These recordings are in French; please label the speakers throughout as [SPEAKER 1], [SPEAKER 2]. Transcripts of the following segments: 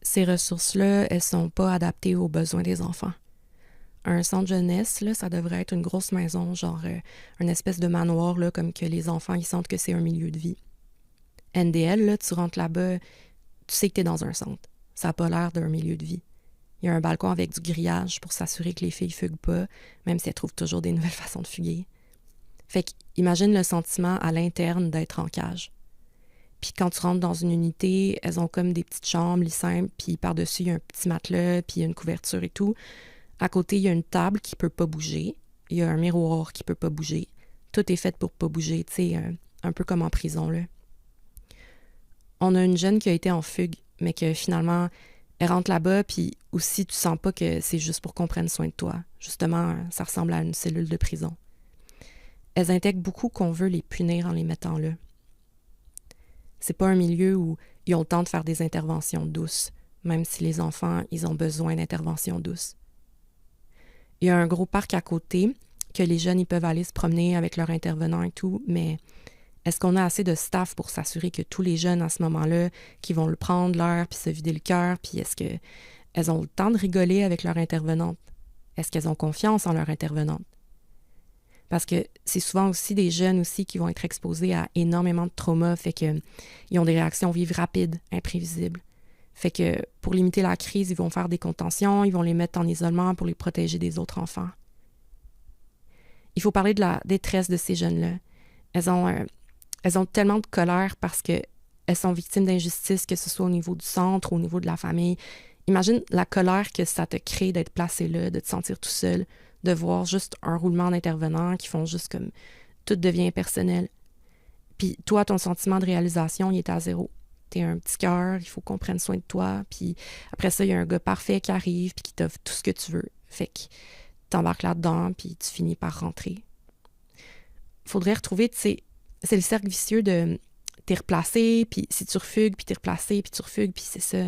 [SPEAKER 1] ces ressources-là, elles sont pas adaptées aux besoins des enfants. Un centre jeunesse, là, ça devrait être une grosse maison, genre une espèce de manoir, là, comme que les enfants, ils sentent que c'est un milieu de vie. NDL, là, tu rentres là-bas, tu sais que t'es dans un centre. Ça n'a pas l'air d'un milieu de vie. Il y a un balcon avec du grillage pour s'assurer que les filles fuguent pas, même si elles trouvent toujours des nouvelles façons de fuguer. Fait qu'imagine le sentiment à l'interne d'être en cage. Puis quand tu rentres dans une unité, elles ont comme des petites chambres, lits simples, puis par-dessus, il y a un petit matelas, puis il y a une couverture et tout. À côté, il y a une table qui peut pas bouger. Il y a un miroir qui peut pas bouger. Tout est fait pour pas bouger, tu sais, un peu comme en prison, là. On a une jeune qui a été en fugue, mais que finalement, elle rentre là-bas, puis aussi, tu sens pas que c'est juste pour qu'on prenne soin de toi. Justement, ça ressemble à une cellule de prison. Elles intègrent beaucoup qu'on veut les punir en les mettant là. C'est pas un milieu où ils ont le temps de faire des interventions douces, même si les enfants, ils ont besoin d'interventions douces. Il y a un gros parc à côté que les jeunes, ils peuvent aller se promener avec leurs intervenants et tout, mais est-ce qu'on a assez de staff pour s'assurer que tous les jeunes à ce moment-là, qui vont le prendre l'heure puis se vider le cœur, puis est-ce qu'elles ont le temps de rigoler avec leur intervenante? Est-ce qu'elles ont confiance en leur intervenante? Parce que c'est souvent aussi des jeunes aussi qui vont être exposés à énormément de traumas, fait qu'ils ont des réactions vives rapides, imprévisibles. Fait que pour limiter la crise, ils vont faire des contentions, ils vont les mettre en isolement pour les protéger des autres enfants. Il faut parler de la détresse de ces jeunes-là. Elles ont tellement de colère parce qu'elles sont victimes d'injustice, que ce soit au niveau du centre ou au niveau de la famille. Imagine la colère que ça te crée d'être placé là, de te sentir tout seul, de voir juste un roulement d'intervenants qui font juste comme tout devient impersonnel. Puis toi, ton sentiment de réalisation, il est à zéro. T'es un petit cœur, il faut qu'on prenne soin de toi. Puis après ça, il y a un gars parfait qui arrive puis qui t'offre tout ce que tu veux. Fait que t'embarques là-dedans puis tu finis par rentrer. Faudrait retrouver, tu sais, c'est le cercle vicieux de t'es replacé, puis si tu refugues, puis t'es replacé, puis tu refugues, puis c'est ça.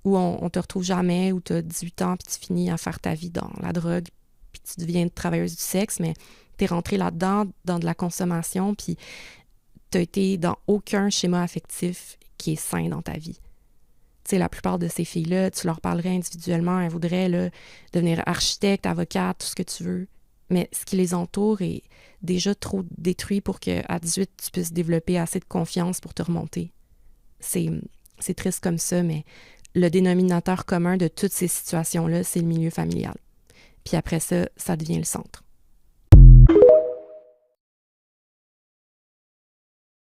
[SPEAKER 1] Où on te retrouve jamais, où t'as 18 ans, puis tu finis à faire ta vie dans la drogue, puis tu deviens travailleuse du sexe, mais t'es rentré là-dedans, dans de la consommation, puis t'as été dans aucun schéma affectif qui est sain dans ta vie. Tu sais, la plupart de ces filles-là, tu leur parlerais individuellement, elles voudraient là, devenir architecte, avocate, tout ce que tu veux. Mais ce qui les entoure est déjà trop détruit pour qu'à 18, tu puisses développer assez de confiance pour te remonter. C'est triste comme ça, mais le dénominateur commun de toutes ces situations-là, c'est le milieu familial. Puis après ça, ça devient le centre.